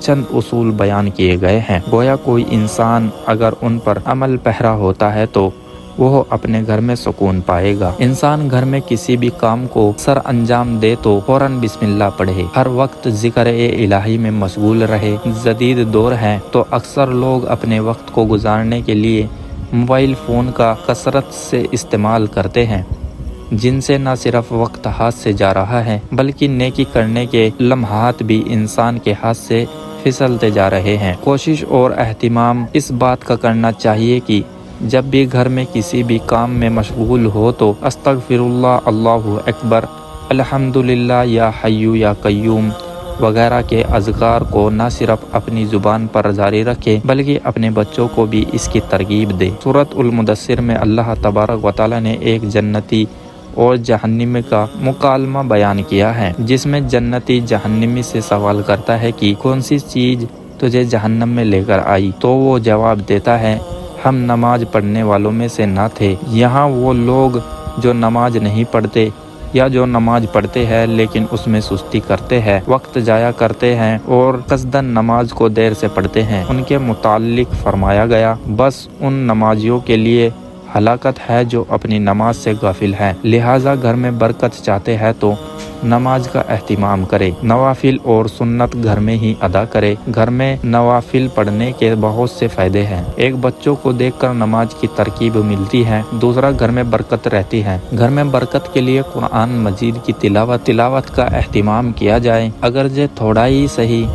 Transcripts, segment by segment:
چند اصول بیان کیے گئے ہیں۔ گویا کوئی انسان اگر ان پر عمل پیرا ہوتا ہے تو وہ اپنے گھر میں سکون پائے گا۔ انسان گھر میں کسی بھی کام کو سر انجام دے تو فوراً بسم اللہ پڑھے، ہر وقت ذکر الہی میں مشغول رہے۔ جدید دور ہے تو اکثر لوگ اپنے وقت کو گزارنے کے لیے موبائل فون کا کثرت سے استعمال کرتے ہیں، جن سے نہ صرف وقت ہاتھ سے جا رہا ہے بلکہ نیکی کرنے کے لمحات بھی انسان کے ہاتھ سے پھسلتے جا رہے ہیں۔ کوشش اور اہتمام اس بات کا کرنا چاہیے کہ جب بھی گھر میں کسی بھی کام میں مشغول ہو تو استغفر اللہ، اللہ اکبر، الحمدللہ یا حی یا قیوم وغیرہ کے اذکار کو نہ صرف اپنی زبان پر جاری رکھے بلکہ اپنے بچوں کو بھی اس کی ترغیب دے۔ سورۃ المدثر میں اللہ تبارک و تعالی نے ایک جنتی اور جہنمی کا مکالمہ بیان کیا ہے، جس میں جنتی جہنمی سے سوال کرتا ہے کہ کون سی چیز تجھے جہنم میں لے کر آئی، تو وہ جواب دیتا ہے ہم نماز پڑھنے والوں میں سے نہ تھے۔ یہاں وہ لوگ جو نماز نہیں پڑھتے یا جو نماز پڑھتے ہیں لیکن اس میں سستی کرتے ہیں، وقت ضائع کرتے ہیں اور قصداً نماز کو دیر سے پڑھتے ہیں، ان کے متعلق فرمایا گیا بس ان نمازیوں کے لیے ہلاکت ہے جو اپنی نماز سے غافل ہیں۔ لہٰذا گھر میں برکت چاہتے ہیں تو نماز کا اہتمام کرے، نوافل اور سنت گھر میں ہی ادا کرے۔ گھر میں نوافل پڑھنے کے بہت سے فائدے ہیں۔ ایک، بچوں کو دیکھ کر نماز کی ترغیب ملتی ہے۔ دوسرا، گھر میں برکت رہتی ہے۔ گھر میں برکت کے لیے قرآن مجید کی تلاوت کا اہتمام کیا جائے، اگرچہ تھوڑا ہی صحیح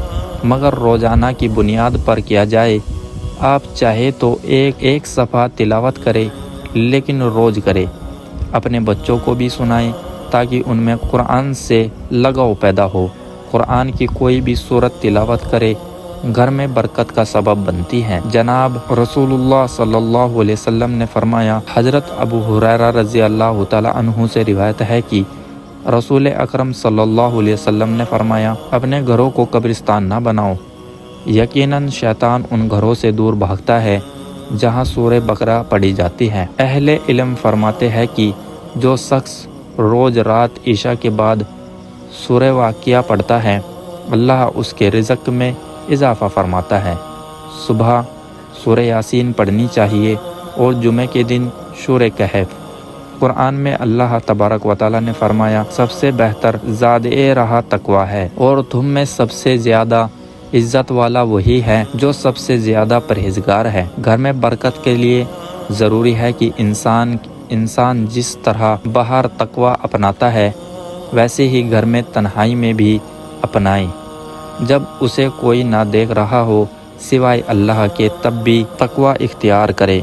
مگر روزانہ کی بنیاد پر کیا جائے۔ آپ چاہے تو ایک صفحہ تلاوت کرے لیکن روز کرے، اپنے بچوں کو بھی سنائیں تاکہ ان میں قرآن سے لگاؤ پیدا ہو۔ قرآن کی کوئی بھی سورت تلاوت کرے گھر میں برکت کا سبب بنتی ہے۔ جناب رسول اللہ صلی اللہ علیہ وسلم نے فرمایا، حضرت ابو ہریرہ رضی اللہ تعالی عنہ سے روایت ہے کہ رسول اکرم صلی اللہ علیہ وسلم نے فرمایا، اپنے گھروں کو قبرستان نہ بناؤ، یقیناً شیطان ان گھروں سے دور بھاگتا ہے جہاں سورہ بقرہ پڑھی جاتی ہے۔ اہل علم فرماتے ہیں کہ جو شخص روز رات عشاء کے بعد سورہ واقعہ پڑھتا ہے، اللہ اس کے رزق میں اضافہ فرماتا ہے۔ صبح سورہ یاسین پڑھنی چاہیے اور جمعہ کے دن سورہ کہف۔ قرآن میں اللہ تبارک و تعالی نے فرمایا، سب سے بہتر زاد راہ تقویٰ ہے، اور تم میں سب سے زیادہ عزت والا وہی ہے جو سب سے زیادہ پرہیزگار ہے۔ گھر میں برکت کے لیے ضروری ہے کہ انسان جس طرح باہر تقویٰ اپناتا ہے ویسے ہی گھر میں تنہائی میں بھی اپنائے۔ جب اسے کوئی نہ دیکھ رہا ہو سوائے اللہ کے تب بھی تقویٰ اختیار کرے۔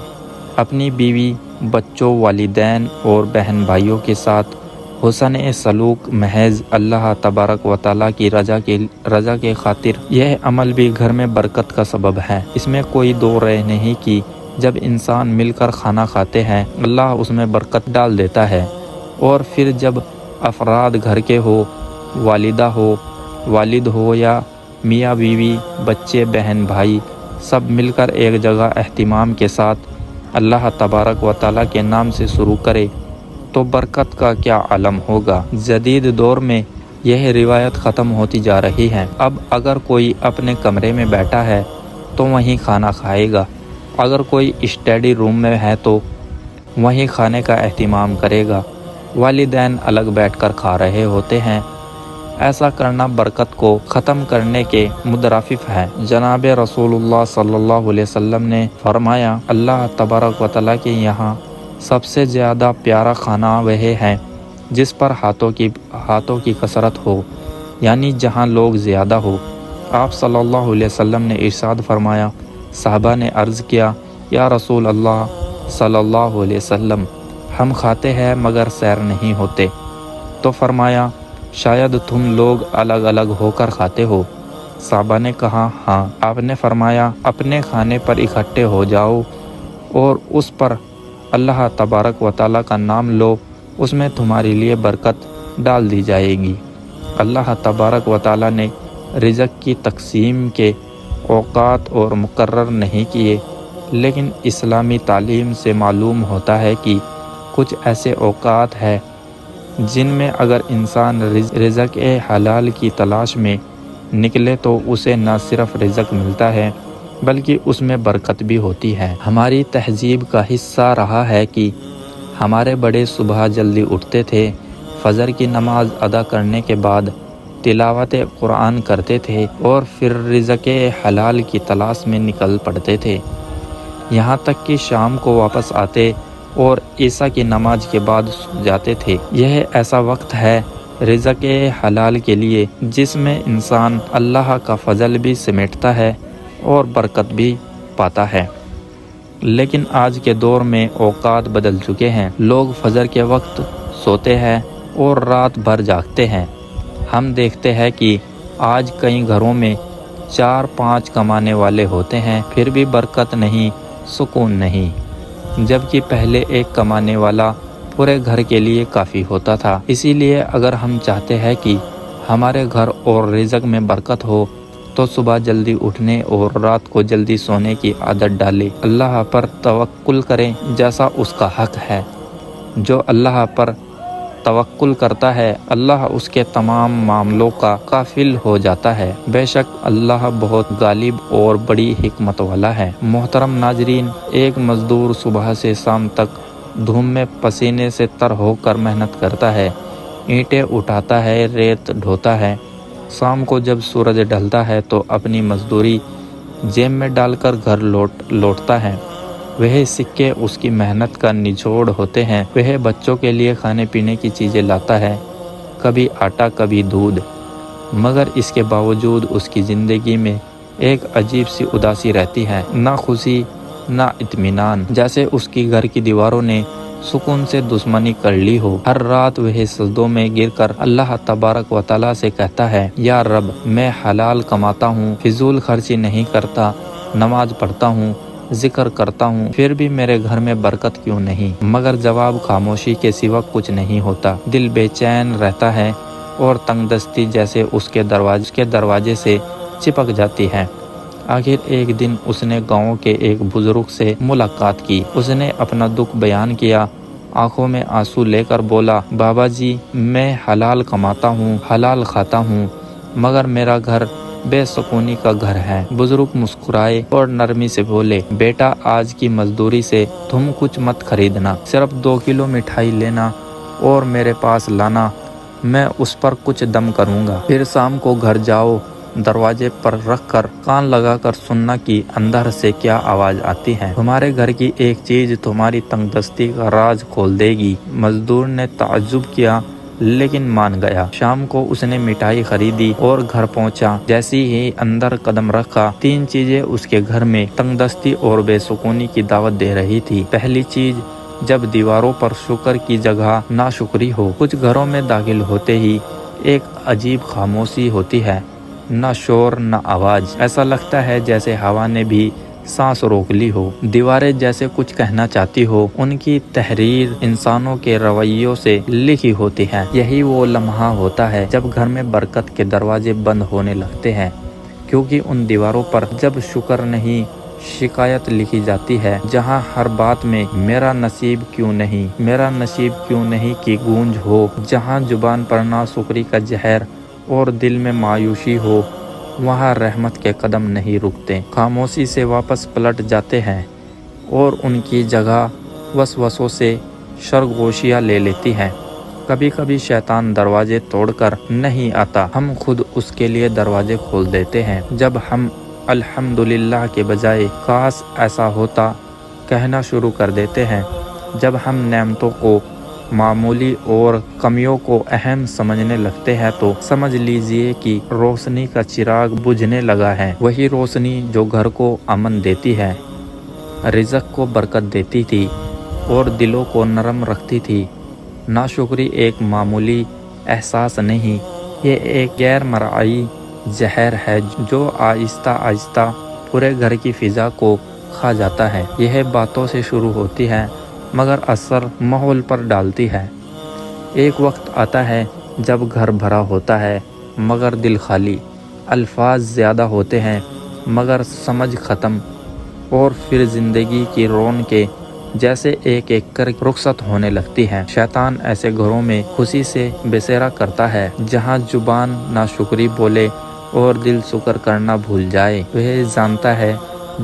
اپنی بیوی، بچوں، والدین اور بہن بھائیوں کے ساتھ حسن سلوک محض اللہ تبارک و تعالیٰ کی رضا کے خاطر، یہ عمل بھی گھر میں برکت کا سبب ہے۔ اس میں کوئی دو رائے نہیں کہ جب انسان مل کر کھانا کھاتے ہیں اللہ اس میں برکت ڈال دیتا ہے، اور پھر جب افراد گھر کے ہو، والدہ ہو، والد ہو یا میاں بیوی، بچے، بہن بھائی، سب مل کر ایک جگہ اہتمام کے ساتھ اللہ تبارک و تعالیٰ کے نام سے شروع کرے تو برکت کا کیا عالم ہوگا۔ جدید دور میں یہ روایت ختم ہوتی جا رہی ہے۔ اب اگر کوئی اپنے کمرے میں بیٹھا ہے تو وہیں کھانا کھائے گا، اگر کوئی اسٹڈی روم میں ہے تو وہیں کھانے کا اہتمام کرے گا، والدین الگ بیٹھ کر کھا رہے ہوتے ہیں۔ ایسا کرنا برکت کو ختم کرنے کے مترادف ہے۔ جناب رسول اللہ صلی اللہ علیہ وسلم نے فرمایا، اللہ تبارک و تعالیٰ کے یہاں سب سے زیادہ پیارا کھانا وہ ہے جس پر ہاتھوں کی کثرت ہو، یعنی جہاں لوگ زیادہ ہو۔ آپ صلی اللہ علیہ وسلم نے ارشاد فرمایا، صحابہ نے عرض کیا، یا رسول اللہ صلی اللہ علیہ وسلم، ہم کھاتے ہیں مگر سیر نہیں ہوتے۔ تو فرمایا، شاید تم لوگ الگ الگ ہو کر کھاتے ہو۔ صحابہ نے کہا، ہاں۔ آپ نے فرمایا، اپنے کھانے پر اکٹھے ہو جاؤ اور اس پر اللہ تبارک و تعالیٰ کا نام لو، اس میں تمہارے لیے برکت ڈال دی جائے گی۔ اللہ تبارک و تعالیٰ نے رزق کی تقسیم کے اوقات اور مقرر نہیں کیے، لیکن اسلامی تعلیم سے معلوم ہوتا ہے کہ کچھ ایسے اوقات ہیں جن میں اگر انسان رزق حلال کی تلاش میں نکلے تو اسے نہ صرف رزق ملتا ہے بلکہ اس میں برکت بھی ہوتی ہے۔ ہماری تہذیب کا حصہ رہا ہے کہ ہمارے بڑے صبح جلدی اٹھتے تھے، فجر کی نماز ادا کرنے کے بعد تلاوت قرآن کرتے تھے اور پھر رزق حلال کی تلاش میں نکل پڑتے تھے، یہاں تک کہ شام کو واپس آتے اور عشاء کی نماز کے بعد سو جاتے تھے۔ یہ ایسا وقت ہے رزق حلال کے لیے جس میں انسان اللہ کا فضل بھی سمیٹتا ہے اور برکت بھی پاتا ہے۔ لیکن آج کے دور میں اوقات بدل چکے ہیں، لوگ فجر کے وقت سوتے ہیں اور رات بھر جاگتے ہیں۔ ہم دیکھتے ہیں کہ آج کئی گھروں میں 4-5 کمانے والے ہوتے ہیں، پھر بھی برکت نہیں، سکون نہیں، جبکہ پہلے ایک کمانے والا پورے گھر کے لیے کافی ہوتا تھا۔ اسی لیے اگر ہم چاہتے ہیں کہ ہمارے گھر اور رزق میں برکت ہو تو صبح جلدی اٹھنے اور رات کو جلدی سونے کی عادت ڈالیں، اللہ پر توکل کریں جیسا اس کا حق ہے۔ جو اللہ پر توکل کرتا ہے اللہ اس کے تمام معاملوں کا کافل ہو جاتا ہے، بے شک اللہ بہت غالب اور بڑی حکمت والا ہے۔ محترم ناظرین، ایک مزدور صبح سے شام تک دھوپ میں پسینے سے تر ہو کر محنت کرتا ہے، اینٹیں اٹھاتا ہے، ریت ڈھوتا ہے، شام کو جب سورج ڈھلتا ہے تو اپنی مزدوری جیب میں ڈال کر گھر لوٹتا ہے۔ وہ سکے اس کی محنت کا نچوڑ ہوتے ہیں۔ وہ بچوں کے لیے کھانے پینے کی چیزیں لاتا ہے، کبھی آٹا کبھی دودھ، مگر اس کے باوجود اس کی زندگی میں ایک عجیب سی اداسی رہتی ہے، نہ خوشی نہ اطمینان، جیسے اس کی گھر کی دیواروں نے سکون سے دشمنی کر لی ہو۔ ہر رات وہ سجدوں میں گر کر اللہ تبارک و تعالیٰ سے کہتا ہے، یا رب، میں حلال کماتا ہوں، فضول خرچی نہیں کرتا، نماز پڑھتا ہوں، ذکر کرتا ہوں، پھر بھی میرے گھر میں برکت کیوں نہیں؟ مگر جواب خاموشی کے سوا کچھ نہیں ہوتا۔ دل بے چین رہتا ہے اور تنگ دستی جیسے اس کے دروازے سے چپک جاتی ہے۔ آخر ایک دن اس نے گاؤں کے ایک بزرگ سے ملاقات کی۔ اس نے اپنا دکھ بیان کیا، آنکھوں میں آنسو لے کر بولا، بابا جی، میں حلال کماتا ہوں، حلال کھاتا ہوں، مگر میرا گھر بے سکونی کا گھر ہے۔ بزرگ مسکرائے اور نرمی سے بولے، بیٹا، آج کی مزدوری سے تم کچھ مت خریدنا، صرف 2 کلو مٹھائی لینا اور میرے پاس لانا، میں اس پر کچھ دم کروں گا۔ پھر شام کو گھر جاؤ، دروازے پر رکھ کر کان لگا کر سننا کہ اندر سے کیا آواز آتی ہے، تمہارے گھر کی ایک چیز تمہاری تنگ دستی کا راز کھول دے گی۔ مزدور نے تعجب کیا لیکن مان گیا۔ شام کو اس نے مٹھائی خریدی اور گھر پہنچا۔ جیسی ہی اندر قدم رکھا، 3 چیزیں اس کے گھر میں تنگ دستی اور بے سکونی کی دعوت دے رہی تھی۔ پہلی چیز، جب دیواروں پر شکر کی جگہ ناشکری ہو۔ کچھ گھروں میں داخل ہوتے ہی ایک عجیب خاموشی ہوتی ہے، نہ شور نہ آواز، ایسا لگتا ہے جیسے ہوا نے بھی سانس روک لی ہو۔ دیواریں جیسے کچھ کہنا چاہتی ہو، ان کی تحریر انسانوں کے رویوں سے لکھی ہوتی ہے۔ یہی وہ لمحہ ہوتا ہے جب گھر میں برکت کے دروازے بند ہونے لگتے ہیں، کیونکہ ان دیواروں پر جب شکر نہیں، شکایت لکھی جاتی ہے، جہاں ہر بات میں میرا نصیب کیوں نہیں، میرا نصیب کیوں نہیں کی گونج ہو، جہاں زبان پر ناشکری کا زہر اور دل میں مایوسی ہو، وہاں رحمت کے قدم نہیں رکتے، خاموشی سے واپس پلٹ جاتے ہیں اور ان کی جگہ وسوسوں سے سرگوشیاں لے لیتی ہیں۔ کبھی کبھی شیطان دروازے توڑ کر نہیں آتا، ہم خود اس کے لیے دروازے کھول دیتے ہیں۔ جب ہم الحمدللہ کے بجائے کاش ایسا ہوتا کہنا شروع کر دیتے ہیں، جب ہم نعمتوں کو معمولی اور کمیوں کو اہم سمجھنے لگتے ہیں تو سمجھ لیجئے کہ روشنی کا چراغ بجھنے لگا ہے، وہی روشنی جو گھر کو امن دیتی ہے، رزق کو برکت دیتی تھی اور دلوں کو نرم رکھتی تھی۔ ناشکری ایک معمولی احساس نہیں، یہ ایک غیر مرئی زہر ہے جو آہستہ آہستہ پورے گھر کی فضا کو کھا جاتا ہے۔ یہ باتوں سے شروع ہوتی ہے مگر اثر ماحول پر ڈالتی ہے۔ ایک وقت آتا ہے جب گھر بھرا ہوتا ہے مگر دل خالی، الفاظ زیادہ ہوتے ہیں مگر سمجھ ختم، اور پھر زندگی کی رونقیں جیسے ایک ایک کر رخصت ہونے لگتی ہیں۔ شیطان ایسے گھروں میں خوشی سے بسیرا کرتا ہے جہاں زبان ناشکری بولے اور دل شکر کرنا بھول جائے۔ وہ جانتا ہے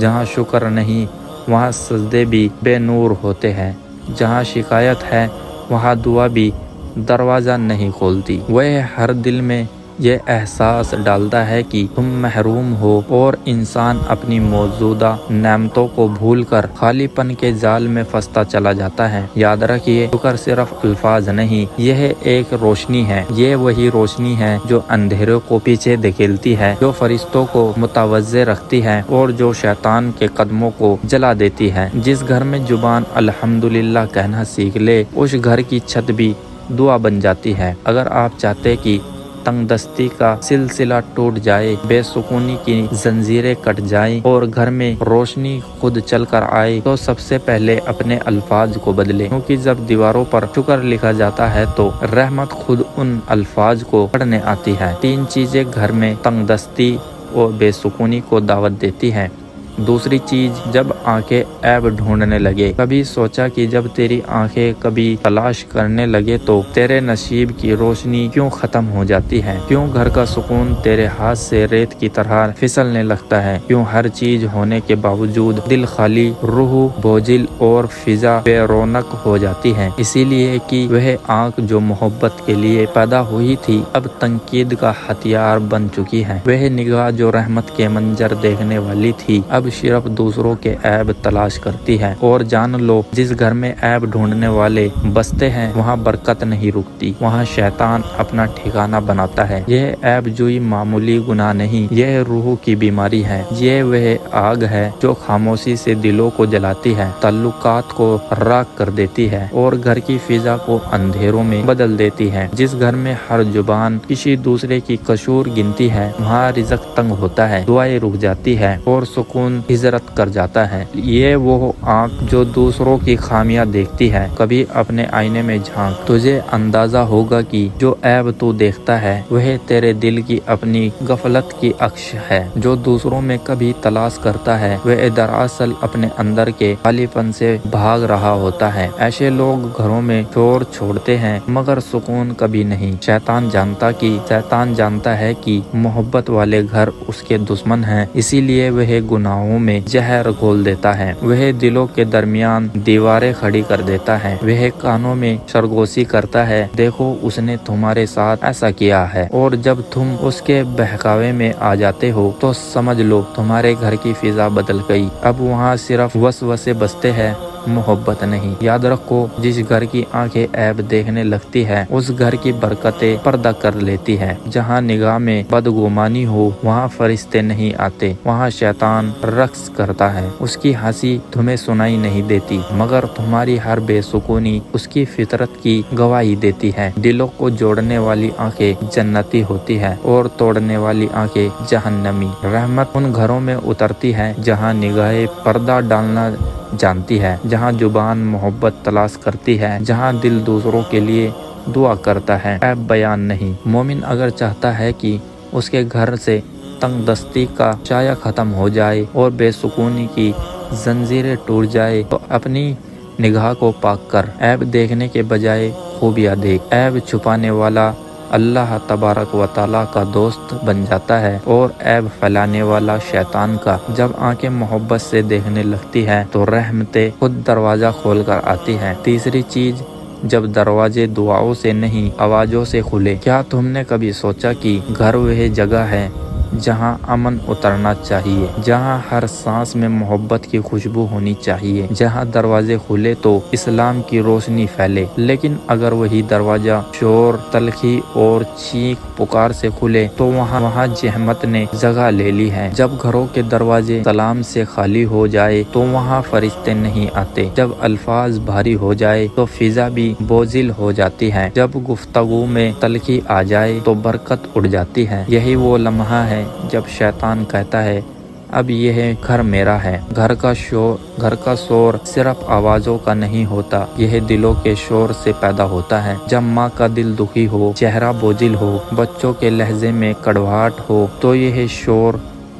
جہاں شکر نہیں وہاں سجدے بھی بے نور ہوتے ہیں، جہاں شکایت ہے وہاں دعا بھی دروازہ نہیں کھولتی۔ وہ ہر دل میں یہ احساس ڈالتا ہے کہ تم محروم ہو اور انسان اپنی موجودہ نعمتوں کو بھول کر خالی پن کے جال میں پھنستا چلا جاتا ہے۔ یاد رکھیے، شکر صرف الفاظ نہیں، یہ ایک روشنی ہے۔ یہ وہی روشنی ہے جو اندھیروں کو پیچھے دھکیلتی ہے، جو فرشتوں کو متوجہ رکھتی ہے اور جو شیطان کے قدموں کو جلا دیتی ہے۔ جس گھر میں زبان الحمدللہ کہنا سیکھ لے، اس گھر کی چھت بھی دعا بن جاتی ہے۔ اگر آپ چاہتے کہ تنگ دستی کا سلسلہ ٹوٹ جائے، بے سکونی کی زنجیریں کٹ جائیں اور گھر میں روشنی خود چل کر آئے، تو سب سے پہلے اپنے الفاظ کو بدلے، کیونکہ جب دیواروں پر شکر لکھا جاتا ہے تو رحمت خود ان الفاظ کو پڑھنے آتی ہے۔ 3 چیزیں گھر میں تنگ دستی اور بے سکونی کو دعوت دیتی ہیں۔ دوسری چیز، جب آنکھیں عیب ڈھونڈنے لگے۔ کبھی سوچا کہ جب تیری آنکھیں کبھی تلاش کرنے لگے تو تیرے نصیب کی روشنی کیوں ختم ہو جاتی ہے؟ کیوں گھر کا سکون تیرے ہاتھ سے ریت کی طرح پھسلنے لگتا ہے؟ کیوں ہر چیز ہونے کے باوجود دل خالی، روح بوجھل اور فضا بے رونق ہو جاتی ہے؟ اسی لیے کہ وہ آنکھ جو محبت کے لیے پیدا ہوئی تھی اب تنقید کا ہتھیار بن چکی ہے۔ وہ نگاہ جو رحمت کے منظر دیکھنے والی تھی اب صرف دوسروں کے عیب تلاش کرتی ہے۔ اور جان لو، جس گھر میں عیب ڈھونڈنے والے بستے ہیں وہاں برکت نہیں رکتی، وہاں شیطان اپنا ٹھکانہ بناتا ہے۔ یہ عیب جوئی معمولی گناہ نہیں، یہ روح کی بیماری ہے۔ یہ وہ آگ ہے جو خاموشی سے دلوں کو جلاتی ہے، تعلقات کو راکھ کر دیتی ہے اور گھر کی فضا کو اندھیروں میں بدل دیتی ہے۔ جس گھر میں ہر زبان کسی دوسرے کی قصور گنتی ہے وہاں رزق تنگ ہوتا ہے، دعائیں رک جاتی ہے اور سکون ہجرت کر جاتا ہے۔ یہ وہ آنکھ جو دوسروں کی خامیاں دیکھتی ہے، کبھی اپنے آئینے میں جھانک، تجھے اندازہ ہوگا کہ جو عیب تو دیکھتا ہے وہ تیرے دل کی اپنی غفلت کی عکس ہے۔ جو دوسروں میں کبھی تلاش کرتا ہے وہ دراصل اپنے اندر کے خالی پن سے بھاگ رہا ہوتا ہے۔ ایسے لوگ گھروں میں شور چھوڑتے ہیں مگر سکون کبھی نہیں۔ شیطان جانتا ہے کہ محبت والے گھر اس کے دشمن ہیں، اسی لیے وہ گناہوں میں زہر گھول دیتا ہے، وہ دلوں کے درمیان دیواریں کھڑی کر دیتا ہے، وہ کانوں میں سرگوشی کرتا ہے، دیکھو اس نے تمہارے ساتھ ایسا کیا ہے، اور جب تم اس کے بہکاوے میں آ جاتے ہو تو سمجھ لو تمہارے گھر کی فضا بدل گئی، اب وہاں صرف وسوسے بستے ہیں، محبت نہیں۔ یاد رکھو، جس گھر کی آنکھیں عیب دیکھنے لگتی ہے اس گھر کی برکتیں پردہ کر لیتی ہے۔ جہاں نگاہ میں بدگمانی ہو وہاں فرشتے نہیں آتے، وہاں شیطان رقص کرتا ہے، اس کی ہنسی تمہیں سنائی نہیں دیتی مگر تمہاری ہر بے سکونی اس کی فطرت کی گواہی دیتی ہے۔ دلوں کو جوڑنے والی آنکھیں جنتی ہوتی ہے اور توڑنے والی آنکھیں جہنمی۔ رحمت ان گھروں میں اترتی ہے جہاں نگاہیں پردہ ڈالنا جانتی ہے، جہاں زبان محبت تلاش کرتی ہے، جہاں دل دوسروں کے لیے دعا کرتا ہے، عیب بیان نہیں۔ مومن اگر چاہتا ہے کہ اس کے گھر سے تنگ دستی کا سایہ ختم ہو جائے اور بے سکونی کی زنجیریں ٹوٹ جائے تو اپنی نگاہ کو پاک کر، عیب دیکھنے کے بجائے خوبیاں دیکھ۔ عیب چھپانے والا اللہ تبارک و تعالیٰ کا دوست بن جاتا ہے اور عیب پھیلانے والا شیطان کا۔ جب آنکھیں محبت سے دیکھنے لگتی ہے تو رحمتیں خود دروازہ کھول کر آتی ہے۔ تیسری چیز، جب دروازے دعاؤں سے نہیں آوازوں سے کھلے۔ کیا تم نے کبھی سوچا کہ گھر وہ جگہ ہے جہاں امن اترنا چاہیے، جہاں ہر سانس میں محبت کی خوشبو ہونی چاہیے، جہاں دروازے کھلے تو اسلام کی روشنی پھیلے، لیکن اگر وہی دروازہ شور، تلخی اور چیخ پکار سے کھلے تو وہاں زحمت نے جگہ لے لی ہے۔ جب گھروں کے دروازے سلام سے خالی ہو جائے تو وہاں فرشتے نہیں آتے، جب الفاظ بھاری ہو جائے تو فضا بھی بوجھل ہو جاتی ہے، جب گفتگو میں تلخی آ جائے تو برکت اڑ جاتی ہے۔ یہی وہ لمحہ ہے جب شیطان کہتا ہے اب یہ گھر میرا ہے۔ گھر کا شور صرف آوازوں کا نہیں ہوتا، یہ دلوں کے شور سے پیدا ہوتا ہے۔ جب ماں کا دل دکھی ہو، چہرہ بوجھل ہو، بچوں کے لہجے میں کڑواہٹ ہو تو یہ شور